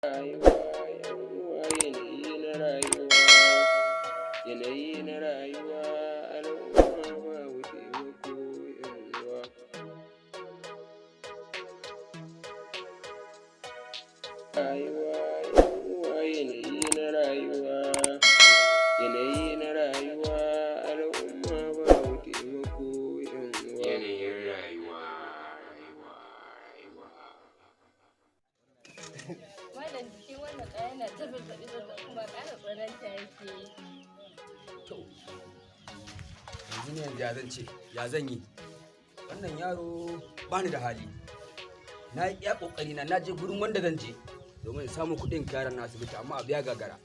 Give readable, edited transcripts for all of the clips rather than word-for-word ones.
Rayuwa, yanayi na rayuwa, yanayi na rayuwa, al'umma babu taimako yan uwa. Rayuwa, yanayi na rayuwa, yanayi na rayuwa, al'umma babu taimako yan uwa. Yanayin rayuwa, Wannan jiki wannan ɗaya yana ta zazzaɓi kuma ƙara tsananta yake yi. To, yanzu ne ya zan ce, ya zan yi. Wannan yaro ba ni da hali. Na yi iya ƙoƙari na je gurin wanda zan je domin in samu kuɗin yaran na asibiti amma abu ya gagara.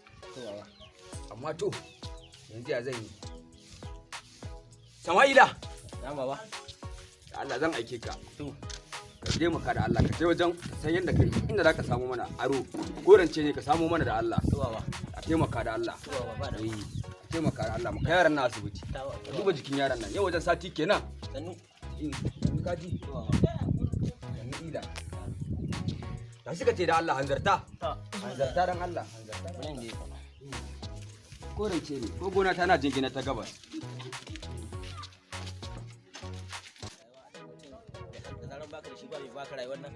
Amma to, yanzu ya zan yi. Sama'ila! Ya baba. Da Allah zan aike ka. To, ka je maka da Allah ka je wajen san yadda kai inda za ka samu mana aro. Gorance ne ka samu mana da Allah. To baba. A taimaka da Allah. To baba ba da. Taimaka da Allah mu kai yaran na asibiti. Ka duba jikin yaran nan yau wajen sati kenan. Sannu. Sannu kaji. Sannu ila. Da suka ce da Allah hanzarta. Hanzarta dan Allah. Hanzarta. Nan ne fa. Korance ne ko gona tana jingina ta gabas. Da zaran baka da shi ba mai baka rayuwar nan.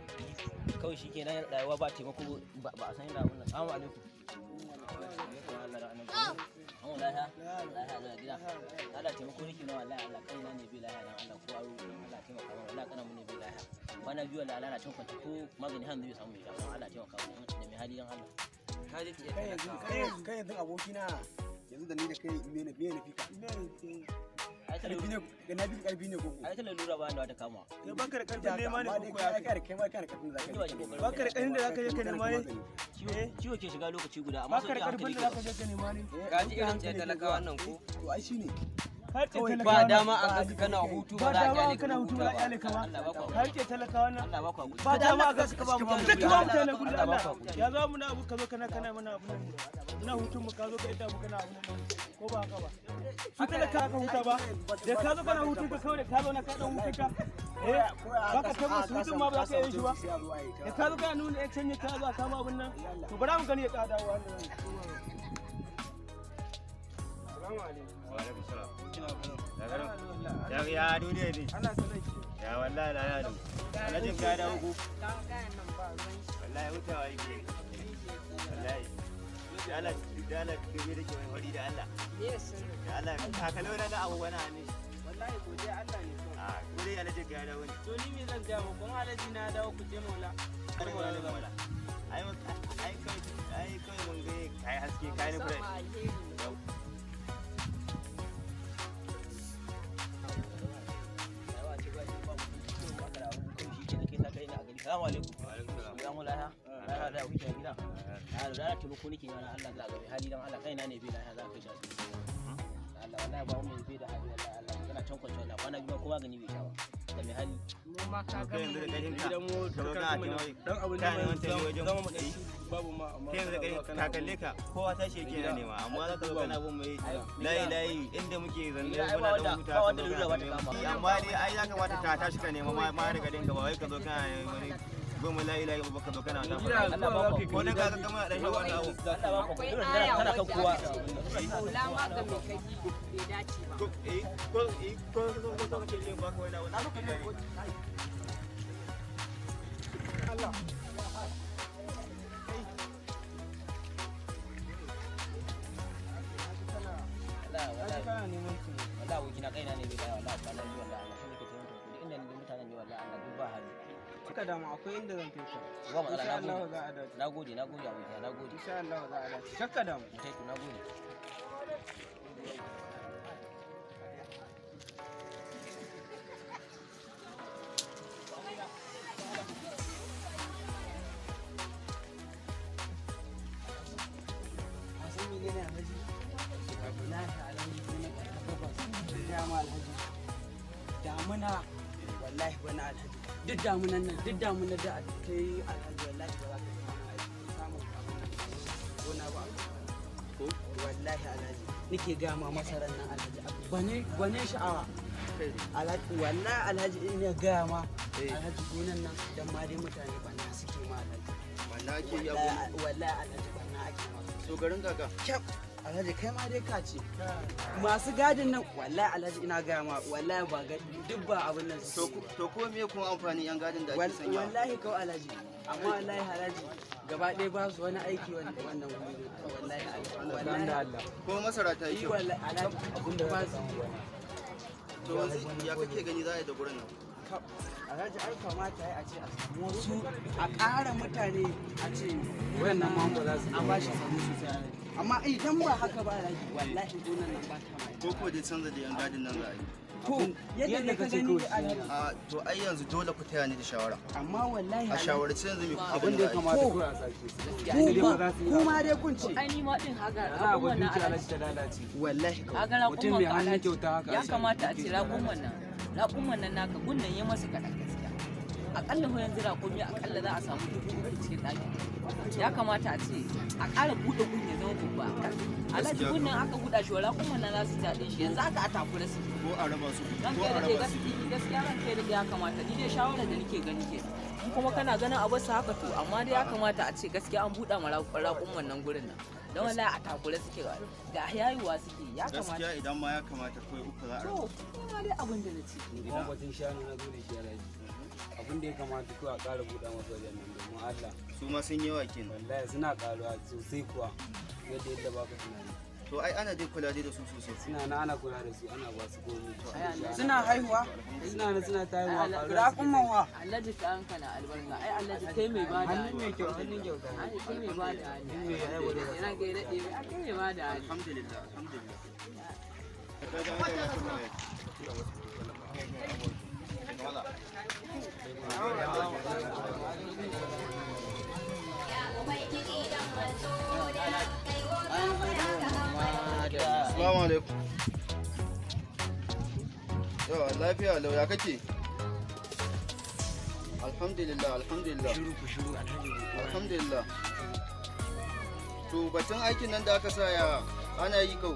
Kawai shi kenan rayuwa ba taimako ba a san yana wannan. Assalamu alaikum. Allah da gida. Allah taimako nake na wallahi Allah kaina ne bi lahiya dan Allah ko aro Allah taimaka mana wallahi kana mun ne bi lahiya. Bana biyo Allah Allah na cin kwanta ko magani hannu bai samu ya amma Allah taimaka mana da mai hali dan Allah. Kai yanzu abokina yanzu da ni da kai me na fika. Na bi karfi ne gogo. Ai ta lura ba wanda ta kama. Kai baka da karfin nema ne ko ya kai kai ma kana karfin zaka yi. Baka da karfin da zaka je ka nema ne. Ciwo ke shiga lokaci guda amma baka da karfin da zaka je ka nema ne. Ka ji irin tsaye talakawa nan ko? To ai shine. Ba dama an ga kana hutu ba za a kyale kana hutu ba za a kyale ka ba. Har ke talakawa nan. Allah ba ku hakuri. Ba dama ga suka ba mutane. Duka ba mutane gudu Allah. Ya zo muna abu ka zo kana mana abu nan. Ina hutun mu ka zo ka ita mu kana abu nan. Ko ba haka ba. Su talaka ka huta ba. Da ka zo kana hutun ka kawai da ka zo na ka dan hutun ka. Baka tabo su hutun ma ba za ka yi shi ba. Da ka zo kana nuna exchange ka zo ka ma abun nan. To bara mu gani ya ka dawo wannan. Assalamu alaikum. Wa alaikum salam. Ya duniya ne. Ana sanar ki. Ya wallahi la ya dun. Alhajin ka dawo ku. Wallahi hutawa yake. Wallahi. Da Allah kike da ke mai hori da Allah. Yes. Da Allah ka kallo na abu wani ne. Wallahi godiya Allah ne. Ah, gode alhajin ka dawo ne. To ni me zan ga mu kun alaji na dawo ku je mola. Kar mu da mola. Ai kai mun ga kai haske kai ne kure. Assalamu alaikum. Wa alaikum salam. Ya mulaya. Ya da kuke gida. Ya da taimako nake yana Allah za ga hali dan Allah kaina ne bai da za ka shi. Allah wallahi ba mu bai da hali wallahi Allah kana can kwance wallahi kwana biyu ko magani bai sha ba. Da mai hali. Mu ma ka ga yanzu da kashin ka. gidan mu Dan abin da mai wajen zama mu dai babu ma amma kai yanzu ka kalle ka kowa tashi yake yana nema amma za ka zo kana bin mai layi inda muke zanne muna da huta ba wanda lura ba ta kama. amma dai ai ya kamata ka tashi ka nema ma daga dinka ba wai ka zo kana wani bin mu layi ba ka zo kana ta Allah ba ku ko dan ka ga kamar dan shawo wannan abu Allah ba ku kana kan kowa. Kula ma ga mai kai bai dace ba. ko ka ce ba ka wani abu Allah kana neman ki wallahi abokina kaina ne bai da wallahi kwana biyu wallahi Allah shi ne ke taimako kudi inda ni mutanen ne wallahi Allah duk ba hali. kika damu akwai inda zan kai ka Ba mu insha Allah Allah za a dace nagode abokina nagode. insha Allah za a dace kakka damu Mutai ku nagode. damuna wallahi wani alhaji duk damunan nan duk damunan da ta yi alhaji wallahi ba za ka samu gona ba ko wallahi alhaji nake gama masarar nan alhaji gwane sha'awa alhaji wallahi alhaji ina gaya ma alhaji gonan nan dan ma dai mutane ba na suke ma alhaji ake yi a gurin. wallahi alhaji barna ake masu To garin kaka. kyau alhaji kai ma dai ka ce masu gadin nan wallahi alhaji ina gaya ma wallahi ba gadi duk ba abin nan To ko me kuma amfani yan gadin da ake sanya? wallahi kawai alhaji amma wallahi alhaji gaba ɗaya ba su wani aiki wannan wuri wallahi Allah Ko masara ta yi kyau. wallahi alhaji abin da ba su To yanzu ya kake gani za a yi da gurin nan? alhaji ai kamata ya a ce a samu wasu a ƙara mutane a ce wannan mambo za su an ba shi samu sosai amma idan ba haka ba alhaji wallahi gonan nan ba ta mai Ko dai canza da yan gadin nan za a yi. to yadda ka gani A to ai yanzu dole ku taya ni da shawara. amma wallahi A shawarci yanzu me kuke abin da ya kamata ko ku a sake kuma dai kun ce ai ni ma din haga raƙumman nan wallahi haga raƙumman ka alhaji ya kamata a ce raƙumman nan naka gunnan ya masa kaɗan gaskiya akalla ko yanzu raƙumi akalla za a samu 3,000 cikin ɗaki ya kamata a ce a ƙara buɗe gun ya zama babba alhaji gunnan aka buɗa shi raƙumman nan za su jaɗe shi yanzu aka a takura su ko a raba su ran ko kai a da raba su. gaskiya ran kai da ya kamata ni dai shawarar da nake gani ke in kuma kana ganin abu su haka to amma dai ya kamata a ce gaskiya an buɗa ma raƙumman nan gurin nan don wallahi a takura suke ga yayuwa suke ya kamata Gaskiya idan ma ya kamata kawai uku za a raba. to kuma dai abin da na ce idan batun shanu na zo da shi alhaji abin da ya kamata ko a ƙara buɗa masa wajen nan domin Allah Su ma sun yawa kenan. wallahi suna ƙaruwa sosai kuwa yadda ba ka tunani To ai ana dai kula dai da su sosai. suna na ana kula da su ana ba su komai suna haihuwa suna ta haihuwa raƙumman wa alhaji ka an kana albarka ai alhaji kai mai ba da hannun mai kyau hannun kyauta ai kai mai ba da hali mai haihuwa da yana ga daɗe ai kai mai ba da hali Alhamdulillah, alhamdulillah. Assalamu alaikum. Yawa lafiya lau ya kake? Alhamdulillah, alhamdulillah. Alhamdulillah. To batun aikin nan da aka sa ya ana yi kau.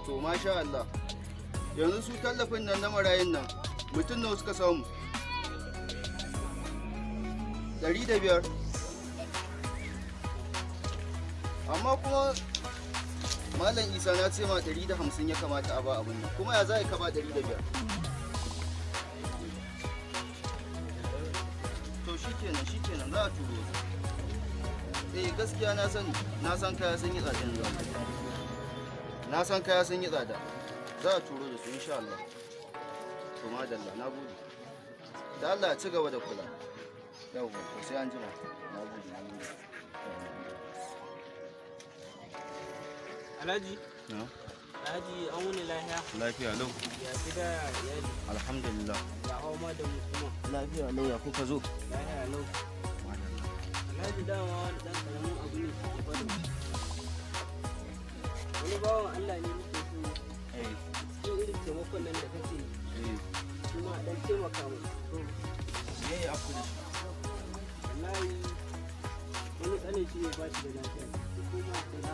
To masha Allah. Yanzu su tallafin nan na marayun nan mutum nawa suka samu? 105. Amma kuma Malam Isa na ce ma 150 ya kamata a ba abin nan. Kuma ya za ka ba 105? To shikenan za a turo. Gaskiya na san kaya sun yi tsada yanzu. Na san kaya sun yi tsada. Za a turo da su insha Allah. To madalla na gode. Da Allah ci gaba da kula. Yawwa, to sai an jima. Na gode. Alhaji, Na? Alhaji an wuni lafiya. Lafiya lau. Ya gida ya iyali. Alhamdulillah. Ya hau ma da mu kuma. Lafiya lau ya kuka zo. Lafiya lau. Alhaji dama wani ɗan ƙaramin abu ne ke faru. Wani bawan Allah ne muke so cikin irin taimakon nan da kake kuma a ɗan taimaka mu. Yayi afu da shi. Wallahi wani ƙanin shi ne ba shi da lafiya. Kuma na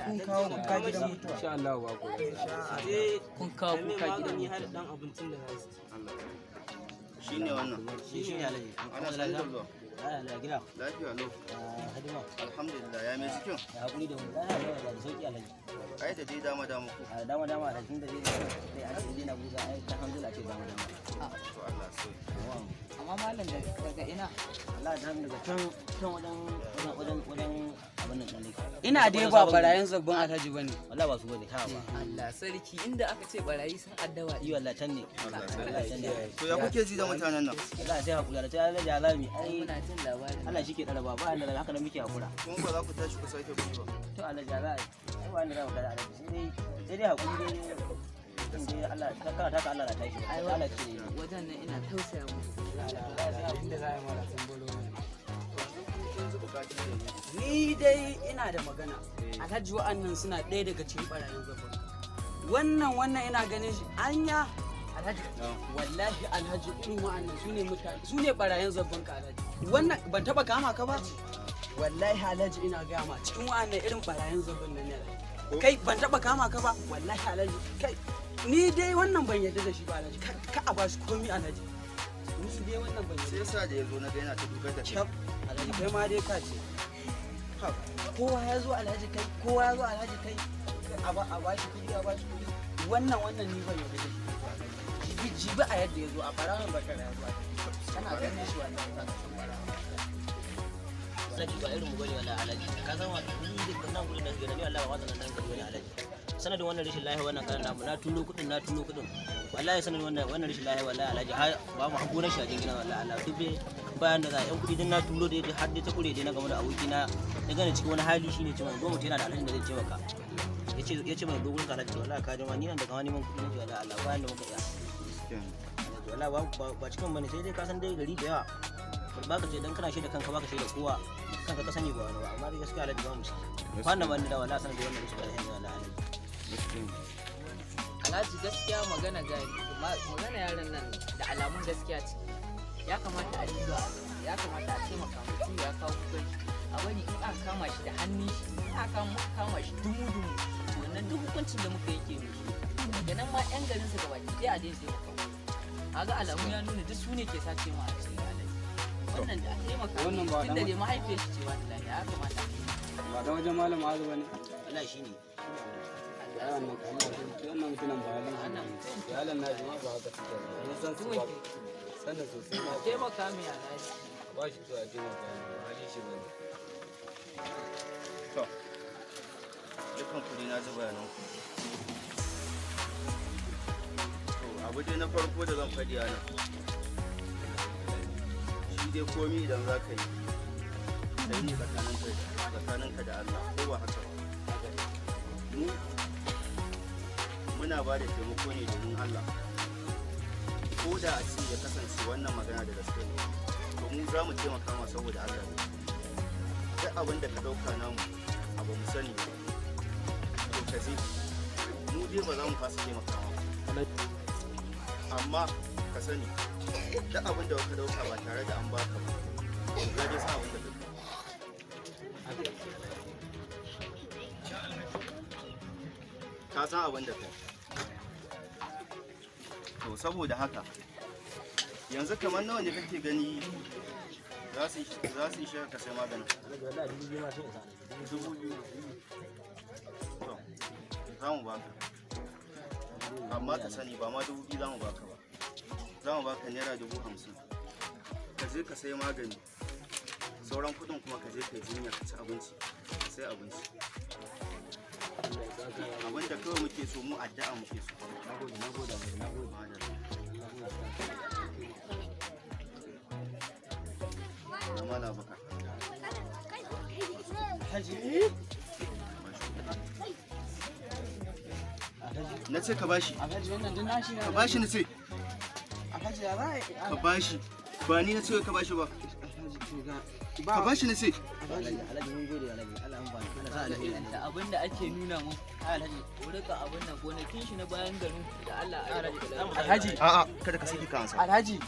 kun kawo kuka gidan mutuwa insha Allah ba ku kun kawo kuka gidan ni har dan abincin da za su ci. Shine wannan. shi ne alaji Ana sanar da zuwa. da gida Lafiya lau. hadima Alhamdulillah ya mai cikin. ya haƙuri da mu da sauƙi alaji Ai da dai dama dama ku. a dama dama da tun da dai an ce dai na buga ai ta hamdula ce dama dama To Allah sai. amma malam daga ina Allah da daga can wajen abin nan ɗan ina dai ba barayin zabbin alhaji bane wallahi ba su bane ha ba Allah sarki inda aka ce barayi sun addawa yi wallahi can ne wallahi can ne To ya kuke ji da mutanen nan? Allah sai hakuri da ta alaji alami ai muna jin labarin Allah shi ke ɗara ba ba da haka nan muke hakura Kuma ba za ku tashi ku sake gudu ba. to alaji alami ai ba da za mu kada alaji sai dai hakuri dai Allah ta kana ta Allah na tashi ai Allah ce wajen nan ina tausaya musu inda za a yi mara tambolo Yanzu bukatun da ne. ni dai ina da magana alhaji wa'annan suna ɗaya daga cikin barayin zabbin wannan ina ganin shi anya alhaji wallahi alhaji irin wa'annan su ne barayin zabbin ka alhaji wannan ban taba kama ka ba wallahi alhaji ina gaya ma cikin wa'annan irin barayin zubin nan ne kai ban taba kama ka ba wallahi alhaji kai ni dai wannan ban yarda da shi ba alhaji ka a ba shi komi alhaji ni dai wannan ban sai yarda yasa da yazo na ga yana ta dugar da kai alhaji kai ma dai ka ce kowa ya zo alhaji kai kowa ya zo alhaji kai a ba shi kuɗi a ba shi kuɗi wannan ni ban yarda da shi jibi a yadda ya zo a barawan bakar ya zo kana ganin shi wannan za ka san barawan sani ba irin mu bane wallahi alaji ka san wannan ni da nan gurin da gani wallahi ba wannan nan gari wani alaji sanadin wannan rashin lafiya wannan karan namu na tulo kudin wallahi sanadin wannan rashin lafiya wallahi alaji har ba mu hakuran shi a gina wallahi Allah dubbe bayan da za yan kudi din na tulo da har dai ta kure dai na game da aboki na ya gane cikin wani hali shine cewa go mutum yana da alhaji da zai ce maka yace mai dogon kalaji wallahi ka ji ma ni nan da kawani man kudi ne wallahi Allah bayan da muka iya wallahi ba cikin bane sai dai ka san dai gari da yawa ba ka ce dan kana shaida kanka ba ka shaida kowa kanka ka sani ba wani ba amma dai gaskiya alhaji ba mu shi wannan ban da wallahi sanar da wannan shi alhaji wallahi alhaji gaskiya magana yaran nan da alamun gaskiya ce ya kamata a duba ya kamata a taimaka mutum ya kawo kuɗi a wani in aka kama shi da hannun shi in aka kama shi dumu wannan duk hukuncin da muka yake mishi daga nan ma yan garin su gabaki ɗaya a dai taimaka kaga alamu ya nuna duk su ne ke sace mu a cikin alhaji wannan da a taimaka wannan ba tunda dai mahaifiyar shi ce wallahi ya kamata ba da wajen malam azu bane wallahi shine wannan mutumin ba halin ya halan na ji ma ba haka suke ba san su ba sannan sosai ma taimaka mai alhaji ba shi to a taimaka mai hali shi bane to dukan kudi na ji bayanan ku to abu dai na farko da zan faɗi a nan shi dai komi idan za ka yi kai ne tsakaninka da Allah ko ba haka ba mu muna ba da taimako ne domin Allah ko da a ce ya kasance wannan magana da gaske ne to mu za mu taimaka ma saboda Allah ne duk abin da ka dauka namu abu mu sani ba to ka je mu dai ba za mu fasa taimaka ma amma ka sani duk abin da ka dauka ba tare da an baka ba ka dai sa abin da ka ka san abin da kai to saboda haka yanzu kamar nawa ne kake gani za su yi shirin ka sai maganin 2,000 to za mu baka amma ka sani ba ma 2,000 za mu baka ba za mu baka naira 50,000 ka je ka sai magani sauran kudin kuma ka je ka yi jinya ka ci abinci sai abinci abinda kawai muke so mu addu'a muke so nagode na mala baka na ce ka bashi ka bashi na ce ka bashi ba ni na ce ka bashi ba ka bashi na ce da abin da ake nuna mu alhaji rika abin nan gonakin shi na bayan garin da Allah alhaji a'a kada ka saki kansa alhaji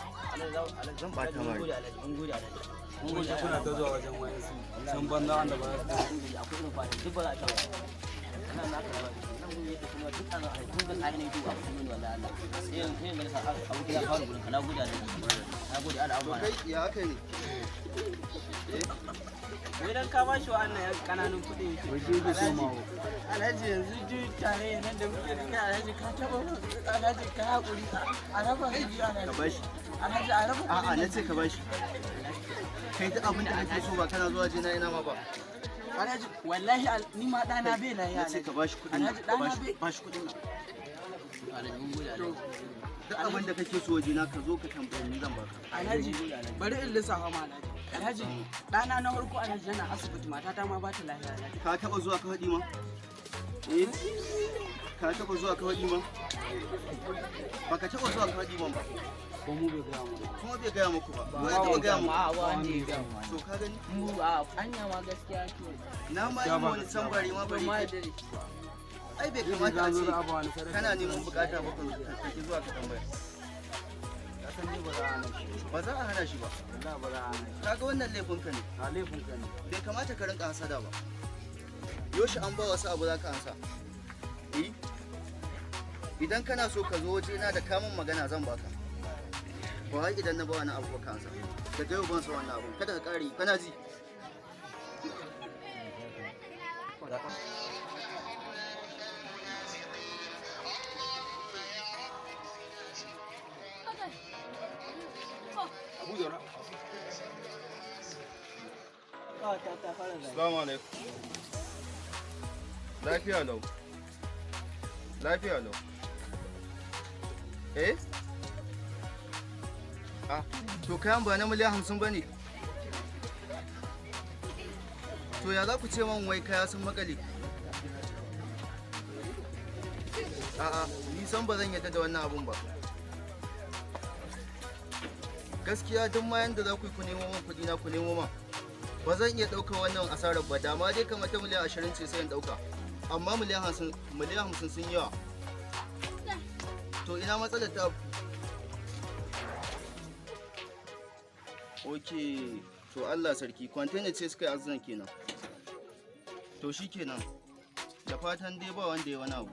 zan ba ta mari mun gode kuna ta zuwa wajen wayan su san banza wanda ba za su akwai irin fara duk ba za a ta nan na ka ba nan mun yake kuma duk an haifun da kayan ne duk a kuma wallahi Allah sai yanzu ne sa abu ya fara gurin kana gode na gode Allah amma kai ya haka ne wai dan ka bashi wa'annan yan kananun kuɗi alhaji yanzu duk tare nan da muke da alhaji ka taba alhaji ka hakuri a raba shi alhaji ka bashi alhaji a raba a'a na ce ka bashi kai duk abin da kake so ba kana zuwa jina ina ma ba alhaji wallahi ni ma dana bai lafiya na ce ka bashi kuɗin alhaji dana bai bashi kuɗin duk abin da kake so wajena ka zo ka tambaye ni zan baka alhaji bari in lissafa ma alhaji ɗana na farko alhaji yana asibiti matata ma ba ta lafiya alhaji ka taɓa zuwa ka faɗi ma ka taɓa zuwa ka faɗi ma ba ka taɓa zuwa ka faɗi ma ba ko mu bai gaya mu kuma bai gaya muku ba ba ya taɓa gaya muku a wanda ya gaya mu to ka gani mu a anya ma gaskiya ke na ma yi wani tambari ma bari ai bai kamata a ce kana neman bukata ba ka ki zuwa ka tambaya ya san ne ba za a hana shi. Ba za a hana shi ba. Wallahi ba za a hana shi. Kaga wannan laifinka ne. A laifinka ne. Bai kamata ka rinka hasada ba. Yoshi an ba wasu abu za ka ansa. Idan kana so ka zo wajena da kamun magana zan baka. Ba wai idan na ba wani abu ka ansa. Daga yau ban sa wannan abu. Kada ka kare, kana ji? Assalamu alaikum. Lafiya lau. Lafiya lau. To kayan ba na miliyan 50 ba ne? To ya za ku ce man wai kaya sun makale? A'a, ni san ba zan yadda da wannan abun ba. Gaskiya duk ma yanda za ku yi ku nemo man kuɗi na ku nemo man. Ba zan iya ɗaukar wannan asarar ba, dama dai kamar ta miliyan 20 ce sai in ɗauka. Amma miliyan 50 sun yawa. To ina matsalar ta? Ok, to Allah sarki, kwantena ce suka yi azunan kenan. To shi kenan, da fatan dai ba wanda ya wani abu.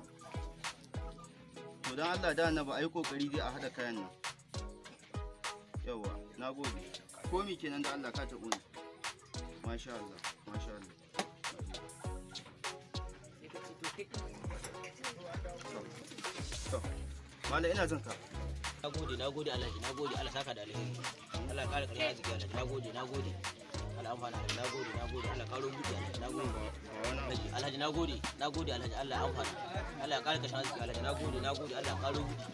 To don Allah da na ba a yi kokari dai a haɗa kayan nan. Yawa, na gode. Komi kenan da Allah ka taɓo ni. Masha Allah, masha Allah. Mala ina jin ka. Nagode Alhaji, nagode Allah saka da alheri. Allah kare ka arziki Alhaji, nagode. Allah amfana da nagode, Allah karo buɗe Alhaji, nagode Alhaji, Allah amfana. Allah kare ka arziki Alhaji, nagode, Allah karo buɗe.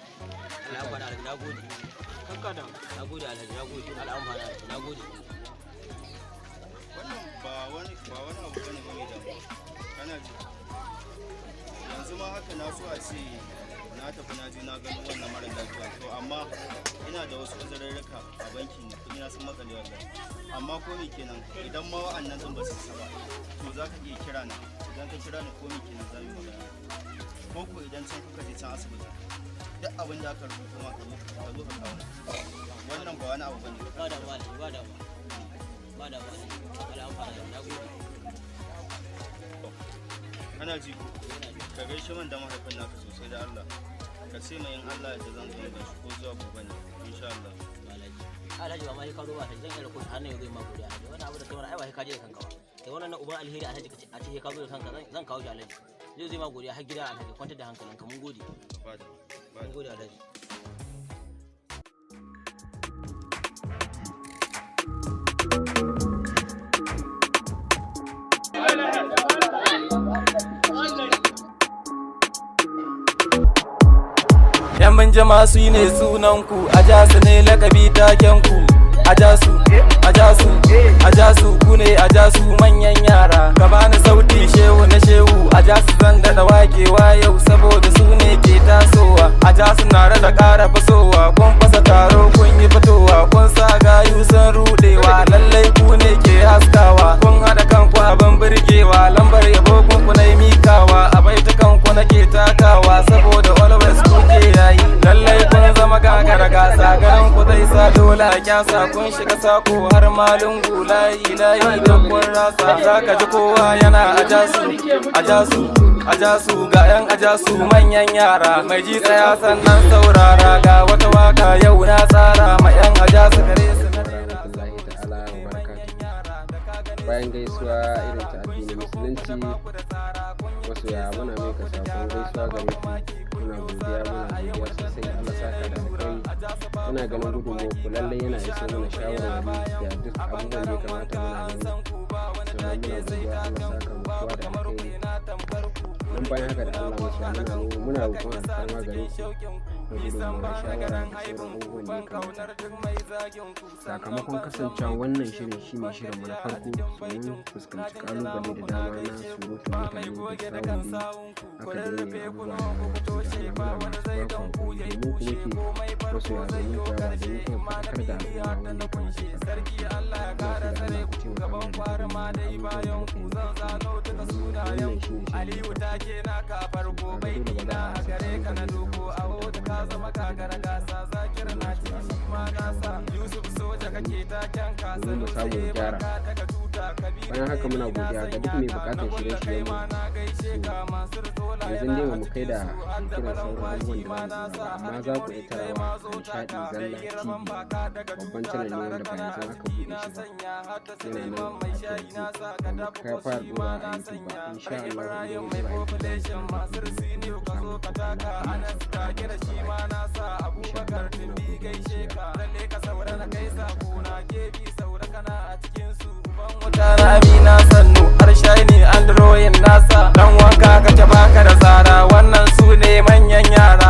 Allah amfana Alhaji, nagode. Kanka da nagode Alhaji, nagode, Allah amfana Alhaji, nagode. Wannan ba wani abu bane game da kana ji. Yanzu ma haka na so a ce na tafi na je na gano wannan mara lafiya to amma ina da wasu uzurrurruka a banki kuɗi na sun makale wallahi amma ko me kenan idan ma wa'annan zan ba su saba to za ka iya kira na idan ka kira ni ko me kenan za mu magana ko idan can kuka je can asibiti duk abin da aka rubuta ma ka zo ka kawo wannan ba wani abu bane ba da Allah amfana da nagode. Kana ji ko ka gaishe man da mahaifin naka sosai da Allah ka ce mai in Allah ya zan zo da shi ko zuwa gobe ne insha Allah. Alhaji ba ma sai ka zo ba sai zan iya ko hannun yau zai ma godiya Alhaji wannan abu da kai mana ai ba sai ka je da kanka ba kai wannan na uban alheri Alhaji a ce ka zo da kanka zan kawo shi Alhaji zai ma godiya har gida Alhaji kwantar da hankalinka mun gode mun gode Alhaji. Yan binjama su ne sunanku, a jasu ne lakabi takenku, a jasu ku ne a jasu manyan yara. Ka bani sauti shehu na shehu, a jasu zan daɗa wakewa yau saboda su ne ke tasowa. A jasu na da ƙara fasowa, kun fasa taro kun yi fitowa, kun sa gayu sun rudewa, lallai ku ne ke haskawa. Kun haɗa kanku abin birgewa, lambar yabo kun kunai mikawa, a baita kanku nake takawa saboda always kuke yayi. Lallai kun zama gagara gasa, garin ku zai sa dole a kyasa. Kun shiga sako har malungu layi da kun rasa. Zaka ji kowa yana ajasu ga yan ajasu manyan yara. Mai ji tsaya sannan saurara, ga wata waka yau na tsara ma yan ajasu gare su na bayan gaisuwa irin ta addinin musulunci wasu ya muna mai ka sakon gaisuwa ga mutum muna godiya sosai Allah saka da alkhairi muna ganin gudunmuwa ku lallai yana isa mana shawarwari da duk abubuwan da ya kamata muna gani sannan muna godiya Allah saka mutuwa da alkhairi nan bayan haka da Allah muna roƙon alfarma gare ku da gudunmuwa shawara da sauran abubuwan da ya kamata sakamakon kasancewa wannan shirin shine shirin mana farko domin fuskanci kalubale da dama na surutun mutane da samun aka daina abubuwa da muna masu bakon domin kuma ke wasu ya zai yi kwaya da yi kuma fakar da al'umma wanda ya kamata ya faɗa da Allah ku ce wa kamar da abubuwan da muka yi wannan shi ne shi Aliyu take na ka farko bai dina a gare ka na doko a hoda ka zama gagara gasa zakir na ci shi ma nasa Yusuf soja kake taken ka domin mu samu mu gyara. Bayan haka muna godiya ga duk mai bukatar shirye-shiryen mu. Yanzu dai ba mu kai da kiran sauran abubuwan da za mu amma za ku iya tarawa Nishaɗi Zalla TV babban channel ne wanda ba yanzu aka buɗe shi ba. Yana nan a Facebook da muka kai fara ɗora a YouTube ba. Insha Allah idan ya zuwa yanzu za mu samu Amina sannu harshe ne androyin nasa dan wanka kace baka da tsara wannan su ne manyan yara